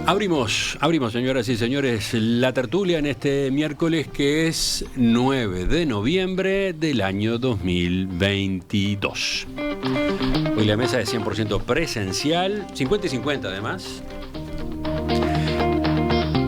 Abrimos, señoras y señores, la tertulia en este miércoles que es 9 de noviembre del año 2022. Hoy la mesa es 100% presencial, 50 y 50 además.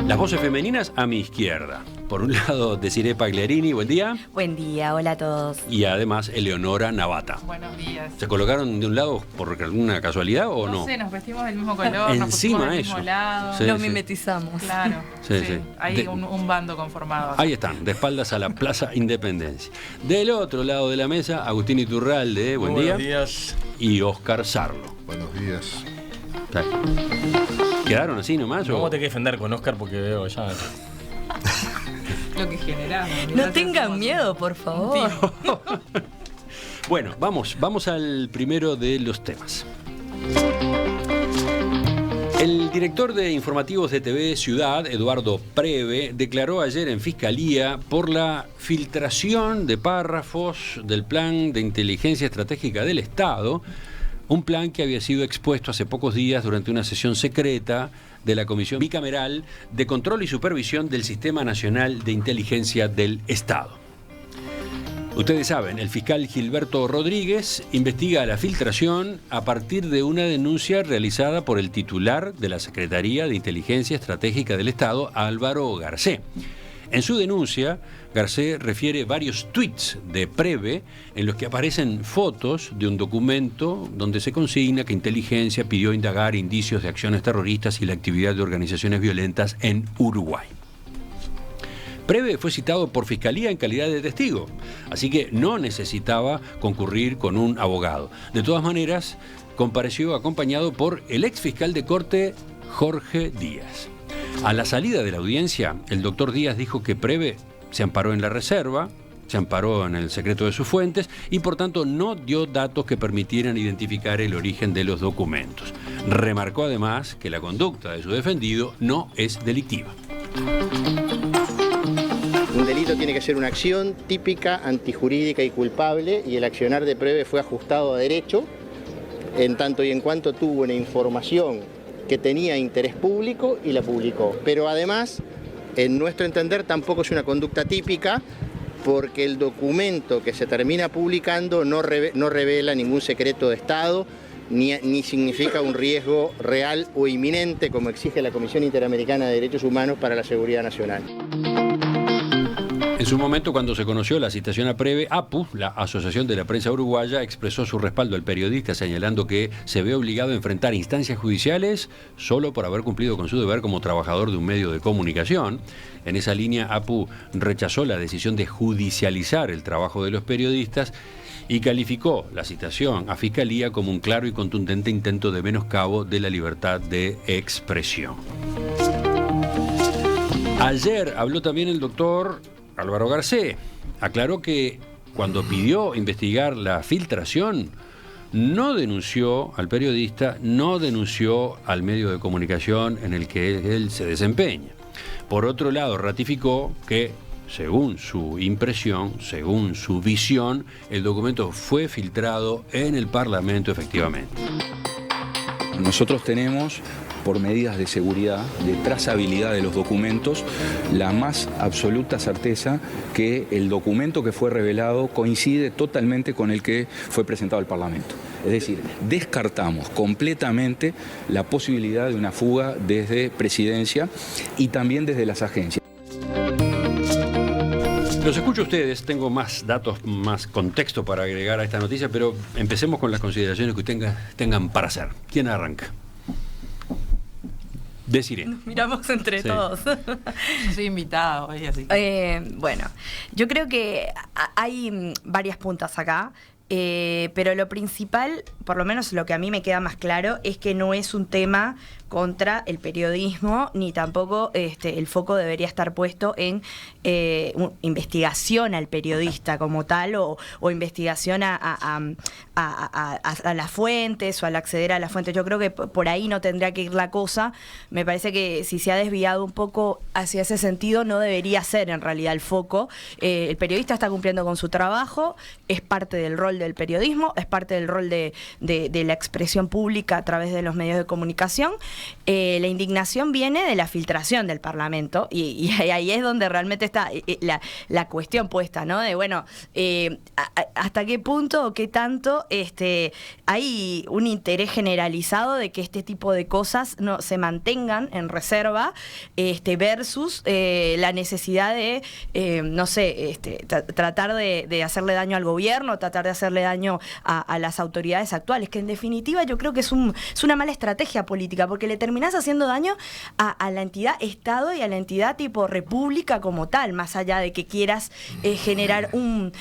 Las voces femeninas a mi izquierda. Por un lado, Desiree Pagliarini, buen día. Buen día, hola a todos. Y además, Eleonora Navata. Buenos días. ¿Se colocaron de un lado por alguna casualidad o no? No sé, nos vestimos del mismo color, Encima nos pusimos del eso. mismo lado. Sí, Nos mimetizamos. Claro. Sí. Hay un bando conformado acá. Ahí están, de espaldas a la Plaza Independencia. Del otro lado de la mesa, Agustín Iturralde, buen día. Buenos días. Y Oscar Sarlo. Buenos días. ¿Quedaron así nomás? ¿Cómo te que defender con Oscar? Porque veo ya... Lo que generamos. No tengan miedo, por favor. Bueno, vamos al primero de los temas. El director de informativos de TV Ciudad, Eduardo Preve, declaró ayer en Fiscalía por la filtración de párrafos del Plan de Inteligencia Estratégica del Estado, un plan que había sido expuesto hace pocos días durante una sesión secreta de la Comisión Bicameral de Control y Supervisión del Sistema Nacional de Inteligencia del Estado. Ustedes saben, el fiscal Gilberto Rodríguez investiga la filtración a partir de una denuncia realizada por el titular de la Secretaría de Inteligencia Estratégica del Estado, Álvaro Garcé. En su denuncia, Garcé refiere varios tweets de Preve en los que aparecen fotos de un documento donde se consigna que Inteligencia pidió indagar indicios de acciones terroristas y la actividad de organizaciones violentas en Uruguay. Preve fue citado por Fiscalía en calidad de testigo, así que no necesitaba concurrir con un abogado. De todas maneras, compareció acompañado por el ex fiscal de Corte, Jorge Díaz. A la salida de la audiencia, el doctor Díaz dijo que Preve se amparó en la reserva, se amparó en el secreto de sus fuentes y por tanto no dio datos que permitieran identificar el origen de los documentos. Remarcó además que la conducta de su defendido no es delictiva. Un delito tiene que ser una acción típica, antijurídica y culpable, y el accionar de Preve fue ajustado a derecho, en tanto y en cuanto tuvo una información que tenía interés público y la publicó. Pero además, en nuestro entender, tampoco es una conducta típica, porque el documento que se termina publicando no revela ningún secreto de Estado, ni significa un riesgo real o inminente, como exige la Comisión Interamericana de Derechos Humanos para la Seguridad Nacional. En su momento, cuando se conoció la citación a Preve, APU, la Asociación de la Prensa Uruguaya, expresó su respaldo al periodista, señalando que se ve obligado a enfrentar instancias judiciales solo por haber cumplido con su deber como trabajador de un medio de comunicación. En esa línea, APU rechazó la decisión de judicializar el trabajo de los periodistas y calificó la citación a Fiscalía como un claro y contundente intento de menoscabo de la libertad de expresión. Ayer habló también el doctor Álvaro Garcé. Aclaró que cuando pidió investigar la filtración, no denunció al periodista, no denunció al medio de comunicación en el que él se desempeña. Por otro lado, ratificó que, según su impresión, según su visión, el documento fue filtrado en el Parlamento efectivamente. Nosotros tenemos, por medidas de seguridad, de trazabilidad de los documentos, la más absoluta certeza que el documento que fue revelado coincide totalmente con el que fue presentado al Parlamento. Es decir, descartamos completamente la posibilidad de una fuga desde Presidencia y también desde las agencias. Los escucho a ustedes, tengo más datos, más contexto para agregar a esta noticia, pero empecemos con las consideraciones que tengan para hacer. ¿Quién arranca? Desiree. Nos miramos entre todos. Yo soy invitado hoy, así que... Bueno, yo creo que hay varias puntas acá. Pero lo principal, por lo menos lo que a mí me queda más claro, es que no es un tema contra el periodismo, ni tampoco el foco debería estar puesto en investigación al periodista como tal, o investigación a las fuentes o al acceder a las fuentes. Yo creo que por ahí no tendría que ir la cosa. Me parece que si se ha desviado un poco hacia ese sentido, no debería ser en realidad el foco. El periodista está cumpliendo con su trabajo, es parte del rol rol del periodismo, es parte del rol de la expresión pública a través de los medios de comunicación. La indignación viene de la filtración del Parlamento y ahí es donde realmente está la cuestión puesta, ¿no? De bueno, hasta qué punto o qué tanto hay un interés generalizado de que este tipo de cosas no se mantengan en reserva, versus la necesidad de no sé, tratar de hacerle daño al gobierno, tratar de hacerle daño a las autoridades actuales, que en definitiva yo creo que es una mala estrategia política, porque le terminás haciendo daño a la entidad Estado y a la entidad tipo república como tal, más allá de que quieras generar un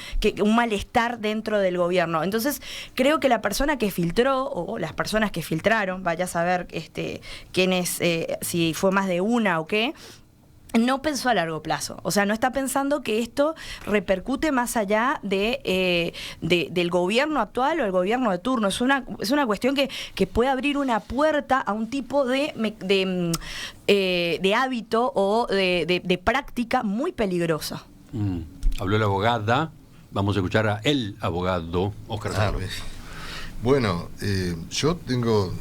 malestar dentro del gobierno. Entonces creo que la persona que filtró, o las personas que filtraron, vaya a saber quiénes, si fue más de una o qué, no pensó a largo plazo. O sea, no está pensando que esto repercute más allá del gobierno actual o el gobierno de turno. Es una cuestión que puede abrir una puerta a un tipo de hábito o de práctica muy peligrosa. Habló la abogada. Vamos a escuchar a el abogado Óscar Sarlo. Bueno, yo tengo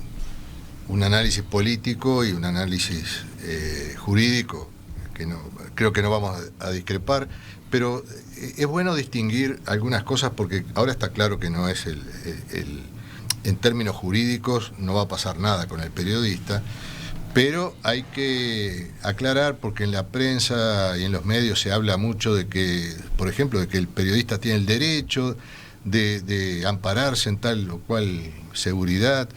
un análisis político y un análisis jurídico, que creo que no vamos a discrepar, pero es bueno distinguir algunas cosas porque ahora está claro que no es en términos jurídicos no va a pasar nada con el periodista, pero hay que aclarar porque en la prensa y en los medios se habla mucho de que, por ejemplo, de que el periodista tiene el derecho de ampararse en tal o cual seguridad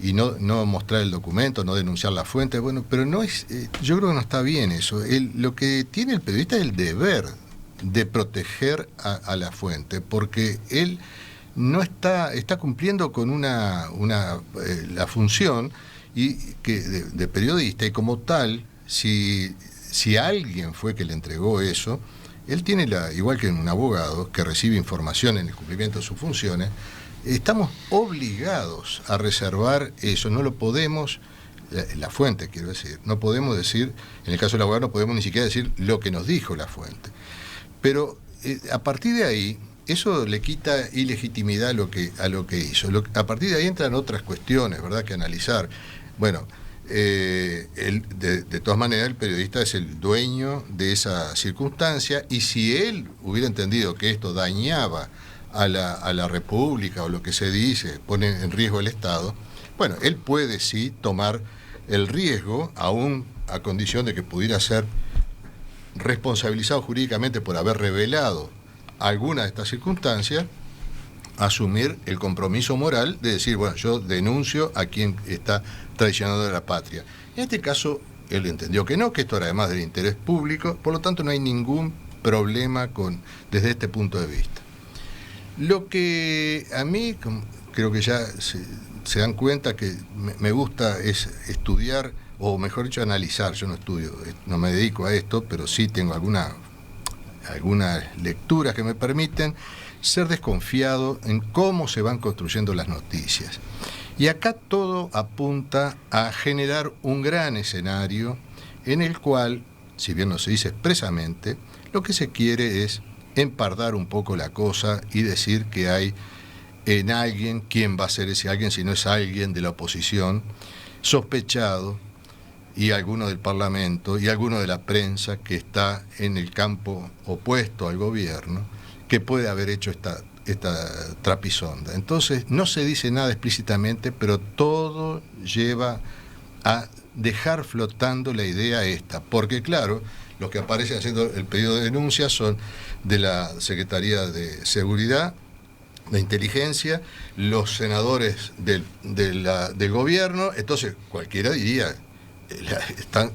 y no mostrar el documento, no denunciar la fuente. Bueno, pero no es, yo creo que no está bien eso. Lo que tiene el periodista es el deber de proteger a la fuente, porque él no está cumpliendo con la función de periodista, y como tal, si alguien fue que le entregó eso, él tiene igual que un abogado que recibe información en el cumplimiento de sus funciones, estamos obligados a reservar eso, no lo podemos, la fuente quiero decir, no podemos decir, en el caso del abogado no podemos ni siquiera decir lo que nos dijo la fuente. Pero a partir de ahí, eso le quita ilegitimidad a lo que hizo. A partir de ahí entran otras cuestiones, ¿verdad?, que analizar. Bueno, de todas maneras el periodista es el dueño de esa circunstancia, y si él hubiera entendido que esto dañaba a la República o lo que se dice, pone en riesgo el Estado, bueno, él puede sí tomar el riesgo, aún a condición de que pudiera ser responsabilizado jurídicamente por haber revelado alguna de estas circunstancias, asumir el compromiso moral de decir, bueno, yo denuncio a quien está traicionando a la patria. En este caso, él entendió que no, que esto era además del interés público, por lo tanto no hay ningún problema desde este punto de vista. Lo que a mí, creo que ya se dan cuenta que me gusta es estudiar, o mejor dicho, analizar. Yo no estudio, no me dedico a esto, pero sí tengo algunas lecturas que me permiten ser desconfiado en cómo se van construyendo las noticias. Y acá todo apunta a generar un gran escenario en el cual, si bien no se dice expresamente, lo que se quiere es empardar un poco la cosa y decir que hay en alguien, ¿quién va a ser ese alguien si no es alguien de la oposición, sospechado, y alguno del Parlamento y alguno de la prensa que está en el campo opuesto al gobierno, que puede haber hecho esta trapisonda? Entonces no se dice nada explícitamente, pero todo lleva a dejar flotando la idea esta, porque claro, los que aparecen haciendo el pedido de denuncia son de la Secretaría de Seguridad, de Inteligencia, los senadores del gobierno. Entonces cualquiera diría,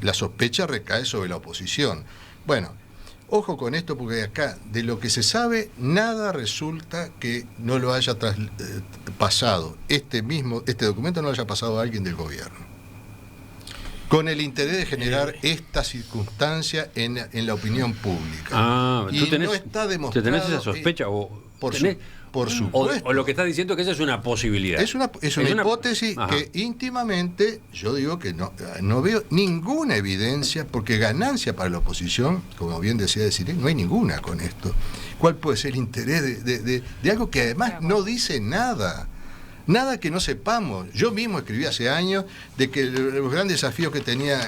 la sospecha recae sobre la oposición. Bueno, ojo con esto, porque acá, de lo que se sabe, nada resulta que no lo haya pasado, este documento no lo haya pasado a alguien del gobierno, con el interés de generar esta circunstancia en la opinión pública. Y no está demostrado. ¿Tenés esa sospecha? Por supuesto. O lo que estás diciendo es que esa es una posibilidad. Es una hipótesis que íntimamente yo digo que no veo ninguna evidencia, porque ganancia para la oposición, como bien decía Desiree, no hay ninguna con esto. ¿Cuál puede ser el interés de algo que además no dice nada? Nada que no sepamos. Yo mismo escribí hace años de que los grandes desafíos que tenía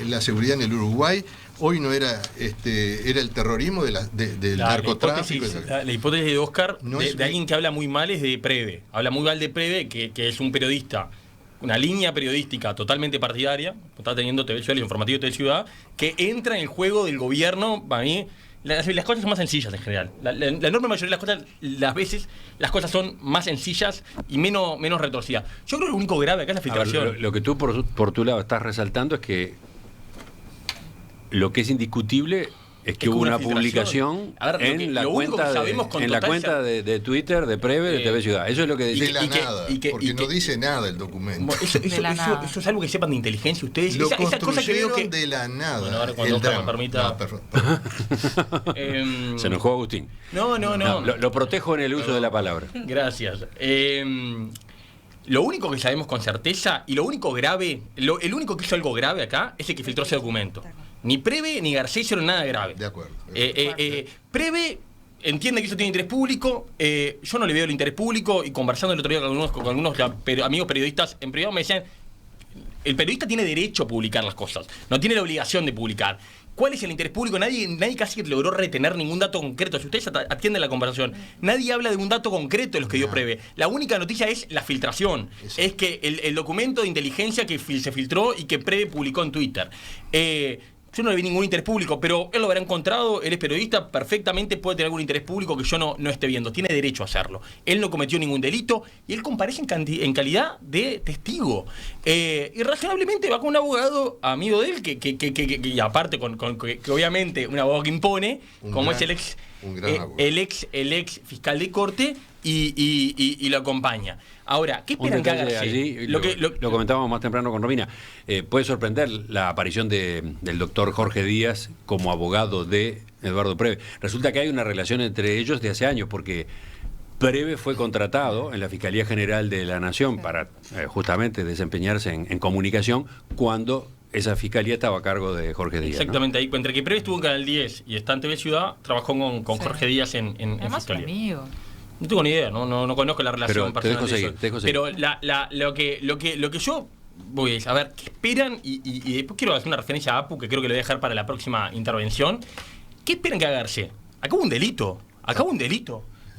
la seguridad en el Uruguay hoy no era era el terrorismo del narcotráfico. La hipótesis de Oscar, No de es alguien que habla muy mal, es de Preve. Habla muy mal de Preve, que es un periodista, una línea periodística totalmente partidaria, está teniendo TV Ciudad, el informativo de TV Ciudad, que entra en el juego del gobierno. Para mí, las cosas son más sencillas en general. La enorme mayoría de las veces, las cosas son más sencillas y menos retorcidas. Yo creo que lo único grave acá es la filtración. Ver, lo que tú por tu lado estás resaltando es que lo que es indiscutible es que hubo una publicación en la cuenta de Twitter de Preve de TV Ciudad. Eso es lo que decía. De la nada, porque no dice nada el documento. Eso es algo que sepan de inteligencia ustedes. Lo esa cosa que veo que de la nada. Bueno, ahora cuando Oscar me permita. Se enojó Agustín. No. Lo protejo en el uso de la palabra. Gracias. Lo único que sabemos con certeza y lo único grave, el único que hizo algo grave acá es el que filtró ese documento. Ni Preve ni Garcés hicieron nada grave. De acuerdo. Preve entiende que eso tiene interés público. Yo no le veo el interés público, y conversando el otro día con algunos amigos periodistas en privado me decían: el periodista tiene derecho a publicar las cosas, no tiene la obligación de publicar. ¿Cuál es el interés público? Nadie casi logró retener ningún dato concreto. Si ustedes atienden la conversación, nadie habla de un dato concreto de los que dio Preve. La única noticia es la filtración. Exacto. Es que el documento de inteligencia que se filtró y que Preve publicó en Twitter. Yo no le vi ningún interés público, pero él lo habrá encontrado. Él es periodista, perfectamente puede tener algún interés público que yo no esté viendo. Tiene derecho a hacerlo. Él no cometió ningún delito y él comparece en calidad de testigo. Y razonablemente va con un abogado amigo de él, que aparte, que obviamente un abogado que impone, como es el ex fiscal de corte, y lo acompaña. Ahora, ¿qué esperan que haga allí? Lo comentábamos más temprano con Romina. Puede sorprender la aparición del doctor Jorge Díaz como abogado de Eduardo Preve. Resulta que hay una relación entre ellos de hace años, porque Preve fue contratado en la Fiscalía General de la Nación para justamente desempeñarse en comunicación cuando esa fiscalía estaba a cargo de Jorge Díaz. Exactamente, ¿no? Ahí, entre que Preve estuvo en Canal 10 y está en TV Ciudad, trabajó con Jorge Díaz en Fiscalía. Amigo. No tengo ni idea, no conozco la relación personal de eso. Pero lo que yo voy a ver, ¿qué esperan? Y después quiero hacer una referencia a Apu, que creo que lo voy a dejar para la próxima intervención. ¿Qué esperan que haga Garcés? Acá hubo un delito.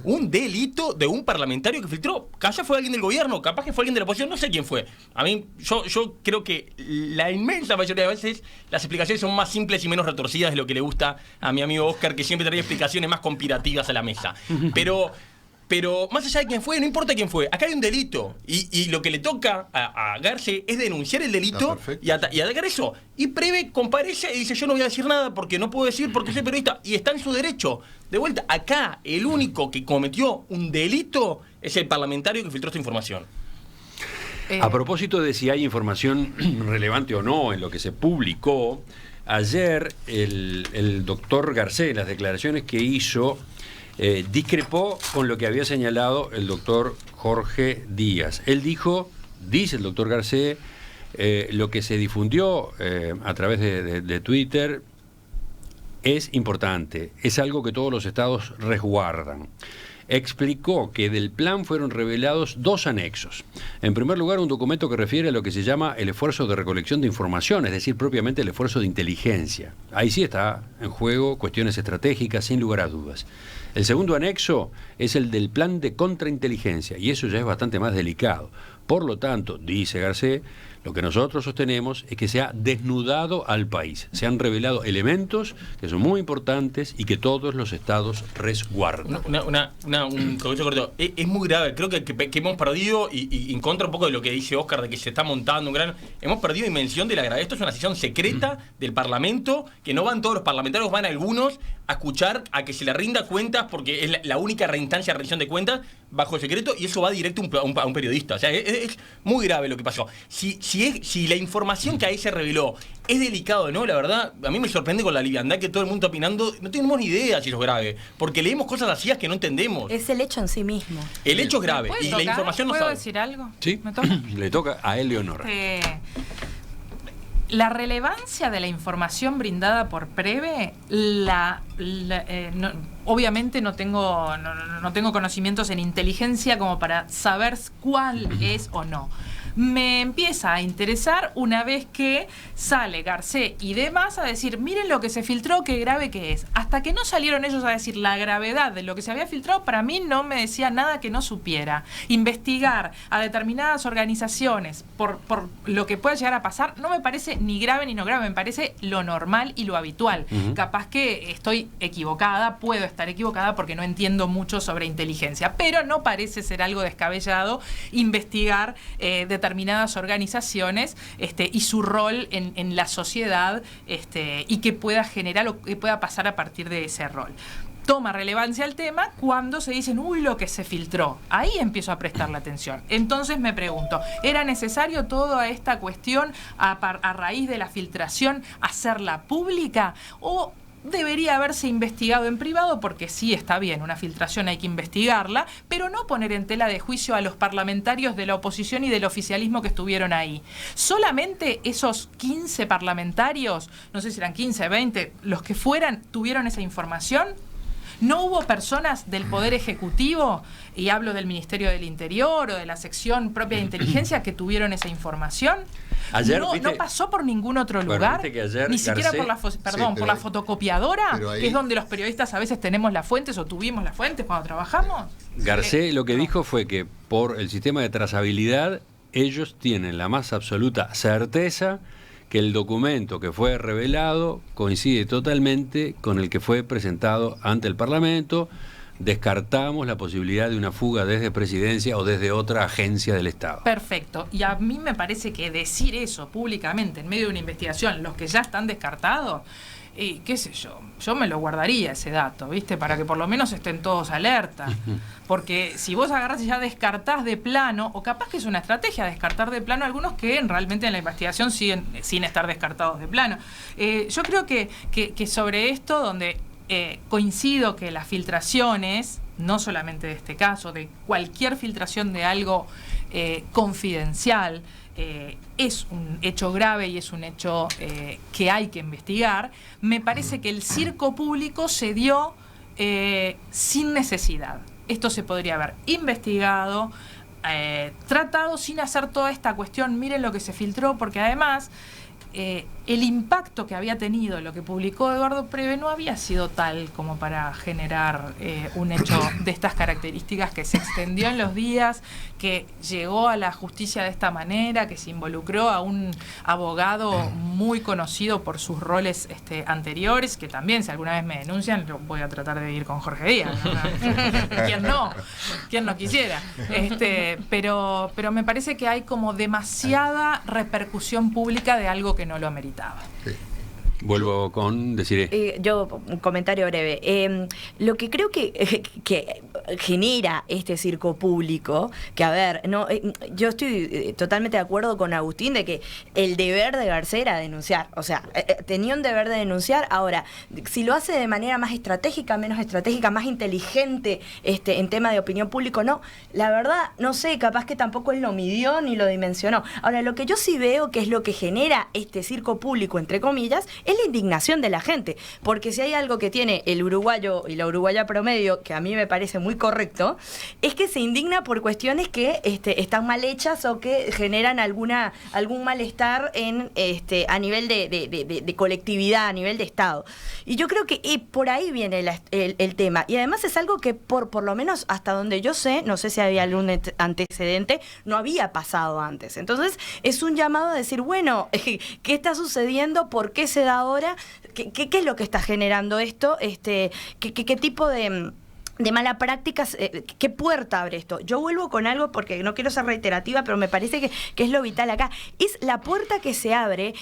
Un delito de un parlamentario que filtró. Capaz fue alguien del gobierno, capaz que fue alguien de la oposición, no sé quién fue. A mí, yo creo que la inmensa mayoría de veces las explicaciones son más simples y menos retorcidas de lo que le gusta a mi amigo Oscar, que siempre trae explicaciones más conspirativas a la mesa. Pero más allá de quién fue, no importa quién fue, acá hay un delito. Y lo que le toca a Garcés es denunciar el delito y atacar eso. Y Preve comparece y dice: yo no voy a decir nada porque no puedo decir porque soy periodista. Y está en su derecho. De vuelta, acá el único que cometió un delito es el parlamentario que filtró esta información. A propósito de si hay información relevante o no en lo que se publicó, ayer el doctor Garcés, las declaraciones que hizo, discrepó con lo que había señalado el doctor Jorge Díaz. Él dice el doctor Garcés, lo que se difundió a través de Twitter es importante, es algo que todos los estados resguardan. Explicó que del plan fueron revelados 2 anexos. En primer lugar, un documento que refiere a lo que se llama el esfuerzo de recolección de información, es decir, propiamente el esfuerzo de inteligencia. Ahí sí está en juego cuestiones estratégicas, sin lugar a dudas. El segundo anexo es el del plan de contrainteligencia, y eso ya es bastante más delicado. Por lo tanto, dice Garcés, lo que nosotros sostenemos es que se ha desnudado al país. Se han revelado elementos que son muy importantes y que todos los estados resguardan. Un comentario corto. Es muy grave. Creo que hemos perdido, y en contra un poco de lo que dice Oscar, de que se está montando un gran... Hemos perdido dimensión de la gravedad. Esto es una sesión secreta del Parlamento, que no van todos los parlamentarios, van algunos a escuchar, a que se le rinda cuentas, porque es la única reinstancia de rendición de cuentas bajo el secreto, y eso va directo a un periodista. O sea, es muy grave lo que pasó. Si la información que ahí se reveló es delicado, ¿no? La verdad, a mí me sorprende con la liviandad que todo el mundo está opinando. No tenemos ni idea si eso es grave, porque leemos cosas así que no entendemos. Es el hecho en sí mismo. El hecho es grave y la información no sabe. ¿Puedo decir algo? Sí, ¿Me toca? le toca a Eleonora. la relevancia de la información brindada por Preve, obviamente no tengo conocimientos en inteligencia como para saber cuál es o no. Me empieza a interesar una vez que sale Garcé y demás a decir, miren lo que se filtró, qué grave que es. Hasta que no salieron ellos a decir la gravedad de lo que se había filtrado, para mí no me decía nada que no supiera. Investigar a determinadas organizaciones por lo que pueda llegar a pasar no me parece ni grave ni no grave, me parece lo normal y lo habitual. Capaz que estoy equivocada, puedo estar equivocada porque no entiendo mucho sobre inteligencia, pero no parece ser algo descabellado investigar determinadas organizaciones y su rol en la sociedad y que pueda generar o que pueda pasar a partir de ese rol. Toma relevancia el tema cuando se dicen, uy, lo que se filtró. Ahí empiezo a prestarle atención. Entonces me pregunto, ¿era necesario toda esta cuestión a raíz de la filtración hacerla pública? ¿O debería haberse investigado en privado? Porque sí, está bien, una filtración hay que investigarla, pero no poner en tela de juicio a los parlamentarios de la oposición y del oficialismo que estuvieron ahí. Solamente esos 15 parlamentarios, no sé si eran 15, 20, los que fueran, tuvieron esa información. ¿No hubo personas del Poder Ejecutivo, y hablo del Ministerio del Interior o de la sección propia de inteligencia, que tuvieron esa información? Ayer, no pasó por ningún otro lugar, ni siquiera Garcé, por la fotocopiadora, ahí, que es donde los periodistas a veces tenemos las fuentes o tuvimos las fuentes cuando trabajamos. Garcé lo que dijo fue que por el sistema de trazabilidad ellos tienen la más absoluta certeza que el documento que fue revelado coincide totalmente con el que fue presentado ante el Parlamento. Descartamos la posibilidad de una fuga desde Presidencia o desde otra agencia del Estado. Perfecto. Y a mí me parece que decir eso públicamente en medio de una investigación, los que ya están descartados, y qué sé yo me lo guardaría ese dato, ¿viste? Para que por lo menos estén todos alerta. Porque si vos agarrás y ya descartás de plano, o capaz que es una estrategia descartar de plano algunos que realmente en la investigación siguen sin estar descartados de plano. Yo creo que sobre esto, donde coincido que las filtraciones, no solamente de este caso, de cualquier filtración de algo confidencial, es un hecho grave y es un hecho que hay que investigar. Me parece que el circo público se dio sin necesidad. Esto se podría haber investigado, tratado sin hacer toda esta cuestión, miren lo que se filtró, porque además el impacto que había tenido lo que publicó Eduardo Preve no había sido tal como para generar un hecho de estas características, que se extendió en los días, que llegó a la justicia de esta manera, que se involucró a un abogado muy conocido por sus roles anteriores, que también, si alguna vez me denuncian, yo voy a tratar de ir con Jorge Díaz, ¿no? ¿Quién no quisiera? Pero me parece que hay como demasiada repercusión pública de algo que no lo ameritaba. Sí. Vuelvo con Desiree. Yo, un comentario breve. Lo que creo que genera este circo público, que a ver, no, yo estoy totalmente de acuerdo con Agustín de que el deber de Garcé era denunciar. O sea, tenía un deber de denunciar. Ahora, si lo hace de manera más estratégica, menos estratégica, más inteligente en tema de opinión pública, no. La verdad, no sé, capaz que tampoco él lo midió ni lo dimensionó. Ahora, lo que yo sí veo que es lo que genera este circo público, entre comillas, es la indignación de la gente, porque si hay algo que tiene el uruguayo y la uruguaya promedio, que a mí me parece muy correcto, es que se indigna por cuestiones que están mal hechas o que generan algún malestar a nivel de colectividad, a nivel de Estado. Y yo creo que por ahí viene el tema. Y además es algo que por lo menos hasta donde yo sé, no sé si había algún antecedente, no había pasado antes. Entonces es un llamado a decir, bueno, ¿qué está sucediendo? ¿Por qué se da ahora? ¿Qué es lo que está generando esto? ¿Qué tipo de mala práctica, qué puerta abre esto? Yo vuelvo con algo porque no quiero ser reiterativa, pero me parece que es lo vital acá. Es la puerta que se abre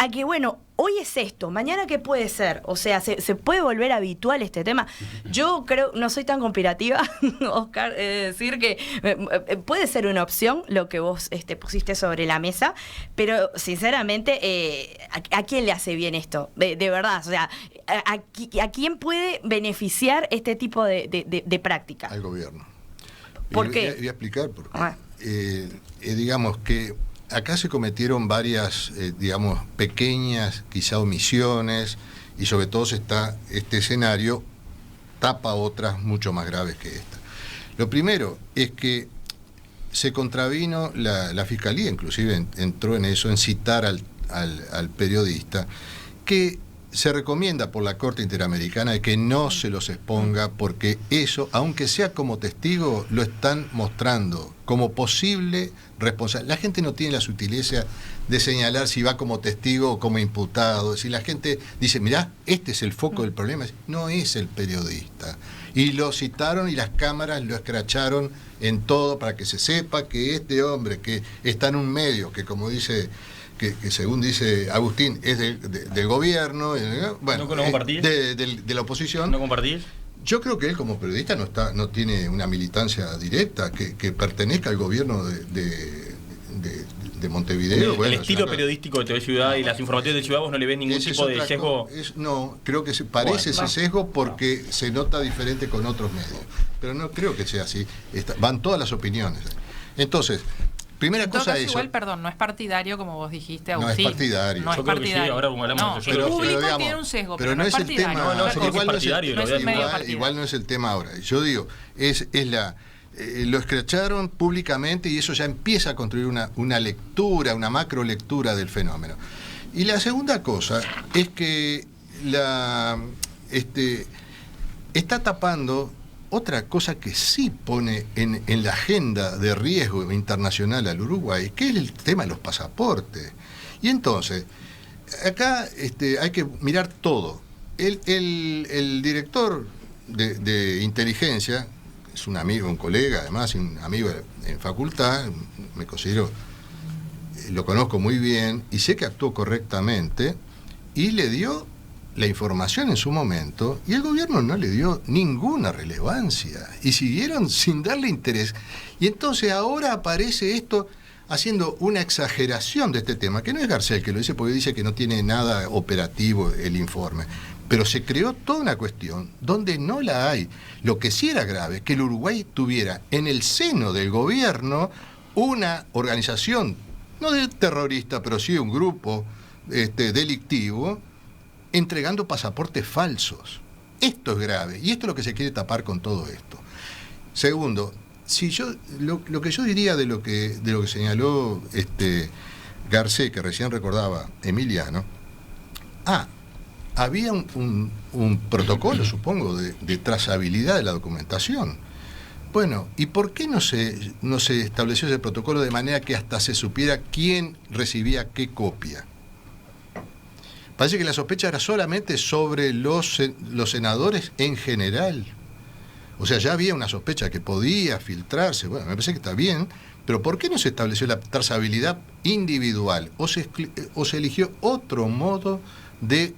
a que, bueno, hoy es esto, mañana qué puede ser. O sea, ¿se puede volver habitual este tema? Yo creo, no soy tan conspirativa, Oscar, decir que puede ser una opción lo que vos pusiste sobre la mesa, pero sinceramente, ¿a quién le hace bien esto? De verdad, o sea, ¿a quién puede beneficiar este tipo de práctica? Al gobierno. ¿Por qué? Voy a explicar por qué. Digamos que acá se cometieron varias, digamos, pequeñas, quizá omisiones, y sobre todo este escenario tapa otras mucho más graves que esta. Lo primero es que se contravino, la Fiscalía inclusive entró en eso, en citar al periodista, que se recomienda por la Corte Interamericana de que no se los exponga, porque eso, aunque sea como testigo, lo están mostrando como posible responsable. La gente no tiene la sutileza de señalar si va como testigo o como imputado. Si la gente dice, mirá, este es el foco del problema, no es el periodista. Y lo citaron y las cámaras lo escracharon en todo para que se sepa que este hombre que está en un medio, que como dice... Que según dice Agustín, es del gobierno, bueno, ¿No compartís? De la oposición. ¿No compartís? Yo creo que él como periodista no tiene una militancia directa, que pertenezca al gobierno de Montevideo. El estilo periodístico de TV Ciudad y las informaciones de Ciudad, ¿vos no le ves ningún tipo de sesgo? No, creo que parece ese sesgo porque se nota diferente con otros medios. Pero no creo que sea así. Van todas las opiniones. Entonces... Primera cosa es igual, perdón, no es partidario como vos dijiste, Agustín. No es partidario. No es partidario. Sí, ahora hablamos de eso. El público tiene un sesgo, pero no es el tema. Igual no es el tema ahora. Yo digo, lo escracharon públicamente y eso ya empieza a construir una lectura, una macro lectura del fenómeno. Y la segunda cosa es que está tapando otra cosa que sí pone en la agenda de riesgo internacional al Uruguay, que es el tema de los pasaportes. Y entonces, acá hay que mirar todo. El director de inteligencia, es un amigo, un colega, además, un amigo en facultad, me considero, lo conozco muy bien, y sé que actuó correctamente, y le dio la información en su momento, y el gobierno no le dio ninguna relevancia, y siguieron sin darle interés. Y entonces ahora aparece esto haciendo una exageración de este tema, que no es Garcés que lo dice, porque dice que no tiene nada operativo el informe, pero se creó toda una cuestión donde no la hay. Lo que sí era grave, que el Uruguay tuviera en el seno del gobierno una organización, no de terrorista, pero sí un grupo delictivo, entregando pasaportes falsos. Esto es grave, y esto es lo que se quiere tapar con todo esto. Segundo, lo que yo diría de lo que señaló Garcés, que recién recordaba Emiliano, había un protocolo, supongo, de trazabilidad de la documentación. Bueno, ¿y por qué no se estableció ese protocolo de manera que hasta se supiera quién recibía qué copia? Parece que la sospecha era solamente sobre los senadores en general. O sea, ya había una sospecha que podía filtrarse. Bueno, me parece que está bien, pero ¿por qué no se estableció la trazabilidad individual? ¿O se eligió otro modo de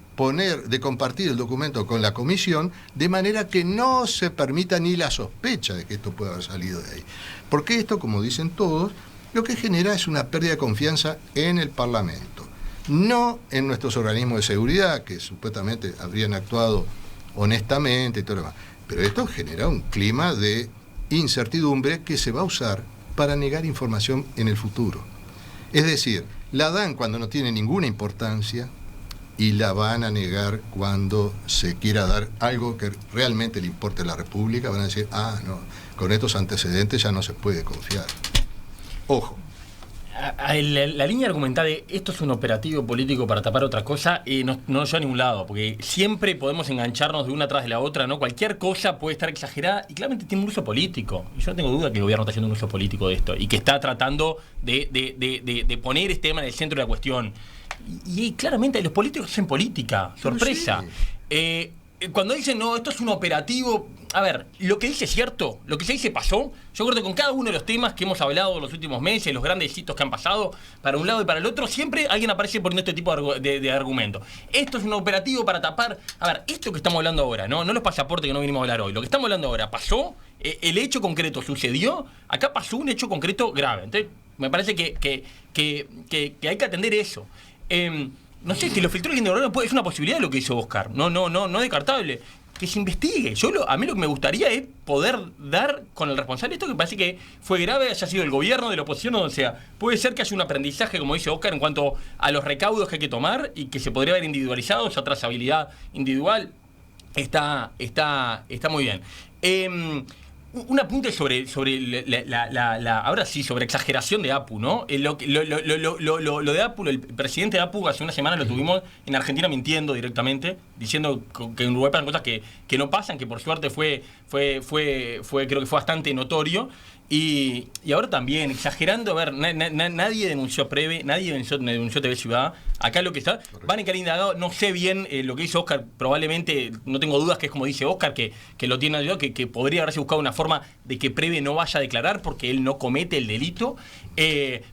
compartir el documento con la comisión, de manera que no se permita ni la sospecha de que esto pueda haber salido de ahí? Porque esto, como dicen todos, lo que genera es una pérdida de confianza en el Parlamento. No en nuestros organismos de seguridad, que supuestamente habrían actuado honestamente y todo lo demás. Pero esto genera un clima de incertidumbre que se va a usar para negar información en el futuro. Es decir, la dan cuando no tiene ninguna importancia y la van a negar cuando se quiera dar algo que realmente le importe a la República. Van a decir, no, con estos antecedentes ya no se puede confiar. Ojo. La línea argumental de esto es un operativo político para tapar otra cosa no nos lleva a ningún lado, porque siempre podemos engancharnos de una tras de la otra, ¿no? Cualquier cosa puede estar exagerada y claramente tiene un uso político. Y yo no tengo duda que el gobierno está haciendo un uso político de esto y que está tratando de poner este tema en el centro de la cuestión. Y claramente los políticos hacen política, sorpresa. Sí. Cuando dicen, no, esto es un operativo... A ver, lo que dice es cierto, lo que se dice pasó. Yo creo que con cada uno de los temas que hemos hablado en los últimos meses, los grandes hitos que han pasado, para un lado y para el otro, siempre alguien aparece poniendo este tipo de argumentos. Esto es un operativo para tapar... A ver, esto que estamos hablando ahora, no los pasaportes que no vinimos a hablar hoy, lo que estamos hablando ahora pasó, el hecho concreto sucedió, acá pasó un hecho concreto grave. Entonces, me parece que hay que atender eso. No sé, si lo filtró alguien de gobierno es una posibilidad de lo que hizo Oscar, no descartable. que se investigue. A mí lo que me gustaría es poder dar con el responsable esto, que parece que fue grave, haya sido el gobierno, de la oposición o donde sea. Puede ser que haya un aprendizaje, como dice Oscar, en cuanto a los recaudos que hay que tomar y que se podría haber individualizado, esa trazabilidad individual está muy bien. Un apunte sobre ahora sí, sobre exageración de Apu, ¿no? Lo de Apu, el presidente de Apu hace una semana lo tuvimos en Argentina mintiendo directamente, diciendo que en Uruguay pasan cosas que no pasan, que por suerte fue creo que fue bastante notorio. Y ahora también, exagerando, a ver, nadie denunció Preve, nadie denunció TV Ciudad. Acá lo que está, van a quedar indagados, no sé bien lo que hizo Oscar, probablemente, no tengo dudas que es como dice Oscar, que lo tiene ayudado, que podría haberse buscado una forma de que Preve no vaya a declarar porque él no comete el delito,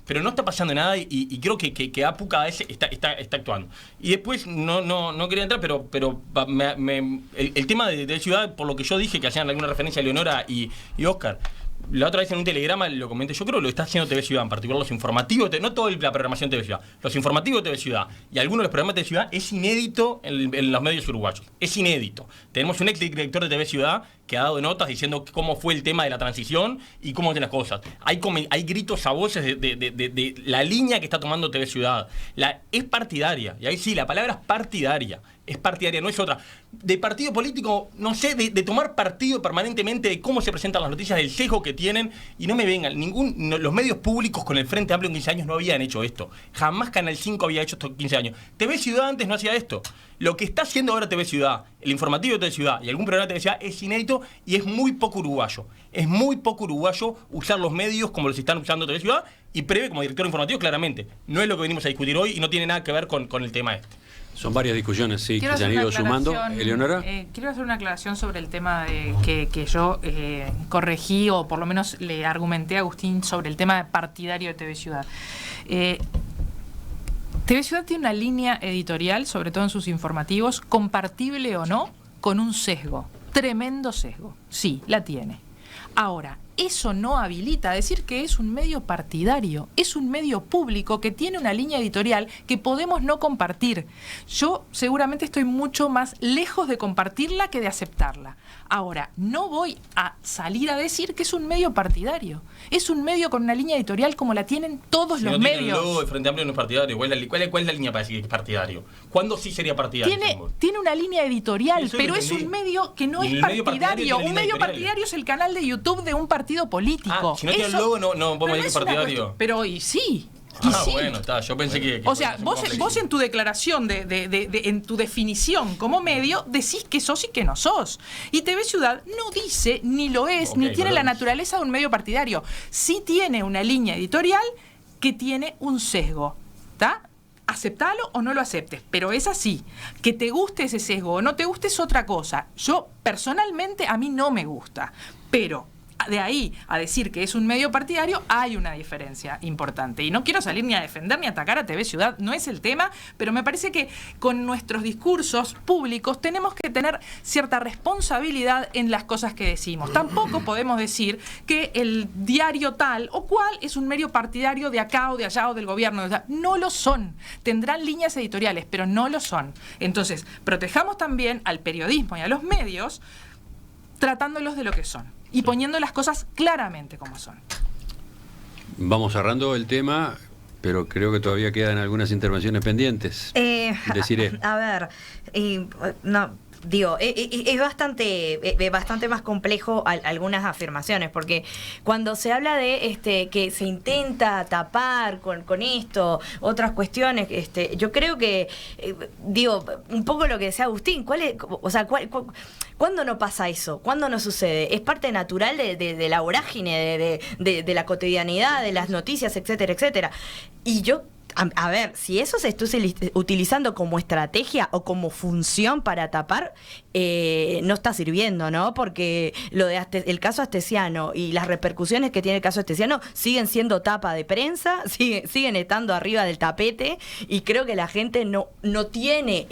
pero no está pasando nada y creo que Apu cada vez está actuando. Y después, no quería entrar, pero el tema de Ciudad, por lo que yo dije, que hacían alguna referencia a Leonora y Oscar, la otra vez en un telegrama lo comenté, yo creo que lo está haciendo TV Ciudad, en particular los informativos, no toda la programación de TV Ciudad, los informativos de TV Ciudad y algunos de los programas de TV Ciudad es inédito en los medios uruguayos, es inédito. Tenemos un ex director de TV Ciudad que ha dado notas diciendo cómo fue el tema de la transición y cómo de las cosas. Hay gritos a voces de la línea que está tomando TV Ciudad. Es partidaria, y ahí sí, la palabra es partidaria, no es otra. De partido político, no sé, de tomar partido permanentemente de cómo se presentan las noticias, del sesgo que tienen, y no me vengan, los medios públicos con el Frente Amplio en 15 años no habían hecho esto. Jamás Canal 5 había hecho esto en 15 años. TV Ciudad antes no hacía esto. Lo que está haciendo ahora TV Ciudad, el informativo de TV Ciudad y algún programa de TV Ciudad es inédito y es muy poco uruguayo. Es muy poco uruguayo usar los medios como los están usando TV Ciudad y Preve como director informativo claramente. No es lo que venimos a discutir hoy y no tiene nada que ver con el tema este. Son varias discusiones, sí, que se han ido sumando. Eleonora. Quiero hacer una aclaración sobre el tema que yo corregí, o por lo menos le argumenté a Agustín sobre el tema partidario de TV Ciudad. TV Ciudad tiene una línea editorial, sobre todo en sus informativos, compartible o no, con un sesgo, tremendo sesgo. Sí, la tiene. Ahora, eso no habilita a decir que es un medio partidario, es un medio público que tiene una línea editorial que podemos no compartir. Yo seguramente estoy mucho más lejos de compartirla que de aceptarla. Ahora, no voy a salir a decir que es un medio partidario. Es un medio con una línea editorial como la tienen todos los medios. Si no tiene el logo de Frente Amplio no es partidario. ¿Cuál es la línea para decir que es partidario? ¿Cuándo sí sería partidario? Tiene una línea editorial, pero es un medio que no es partidario. Un medio partidario es el canal de YouTube de un partido político. Si no tiene el logo, no podemos decir partidario. Pero y sí. Sí. Bueno, está. Yo pensé que o sea, vos en tu declaración, en tu definición como medio, decís que sos y que no sos. Y TV Ciudad no dice, ni lo es, ni tiene la naturaleza de un medio partidario. Sí tiene una línea editorial que tiene un sesgo. ¿Está? Aceptalo o no lo aceptes, pero es así. Que te guste ese sesgo o no te guste es otra cosa. Yo, personalmente, a mí no me gusta, pero de ahí a decir que es un medio partidario hay una diferencia importante. Y no quiero salir ni a defender ni a atacar a TV Ciudad, no es el tema, pero me parece que con nuestros discursos públicos tenemos que tener cierta responsabilidad en las cosas que decimos. Tampoco podemos decir que el diario tal o cual es un medio partidario de acá o de allá o del gobierno. O sea, no lo son. Tendrán líneas editoriales, pero no lo son. Entonces, protejamos también al periodismo y a los medios tratándolos de lo que son y poniendo las cosas claramente como son. Vamos cerrando el tema, pero creo que todavía quedan algunas intervenciones pendientes. A ver, digo, es bastante más complejo algunas afirmaciones, porque cuando se habla de que se intenta tapar con esto otras cuestiones, yo creo que digo un poco lo que decía Agustín, ¿cuándo no pasa eso? ¿Cuándo no sucede? Es parte natural de la vorágine, de la cotidianidad, de las noticias, etcétera, etcétera. Y yo, a ver, si eso se está utilizando como estrategia o como función para tapar, no está sirviendo, ¿no? Porque el caso Astesiano y las repercusiones que tiene el caso Astesiano siguen siendo tapa de prensa, siguen estando arriba del tapete, y creo que la gente no tiene,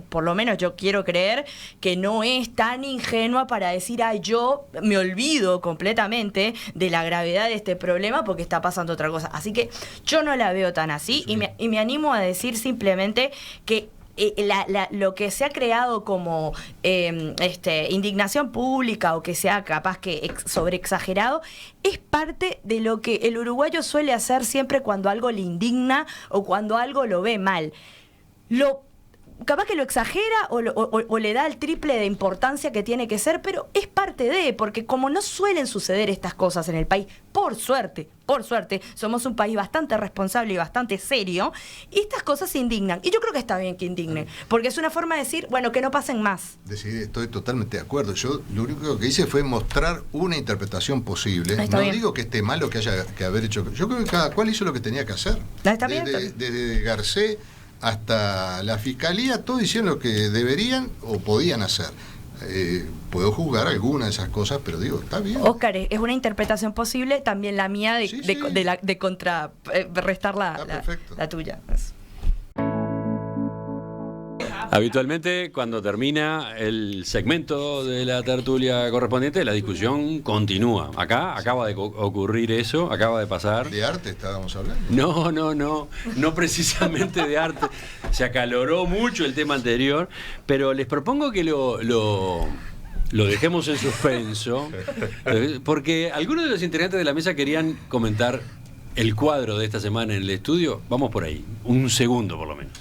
por lo menos yo quiero creer que no es tan ingenua para decir, yo me olvido completamente de la gravedad de este problema porque está pasando otra cosa. Así que yo no la veo tan así. Y me animo a decir simplemente que lo que se ha creado como indignación pública o que sea capaz que sobreexagerado es parte de lo que el uruguayo suele hacer siempre cuando algo le indigna o cuando algo lo ve mal. Capaz que lo exagera o le da el triple de importancia que tiene que ser, pero es parte de, porque como no suelen suceder estas cosas en el país, por suerte, somos un país bastante responsable y bastante serio, y estas cosas se indignan. Y yo creo que está bien que indignen, porque es una forma de decir, bueno, que no pasen más. Estoy totalmente de acuerdo. Yo lo único que hice fue mostrar una interpretación posible. Está bien. Digo que esté mal lo que haya que haber hecho. Yo creo que cada cual hizo lo que tenía que hacer. Está bien. Desde Garcés hasta la Fiscalía, todos hicieron lo que deberían o podían hacer. Puedo juzgar algunas de esas cosas, pero digo, está bien. Óscar, es una interpretación posible, también la mía de contrarrestar la tuya. Habitualmente, cuando termina el segmento de la tertulia correspondiente, la discusión continúa. Acá acaba de ocurrir eso, acaba de pasar. ¿De arte estábamos hablando? No precisamente de arte. Se acaloró mucho el tema anterior, pero les propongo que lo dejemos en suspenso, porque algunos de los integrantes de la mesa querían comentar el cuadro de esta semana en el estudio. Vamos por ahí, un segundo por lo menos.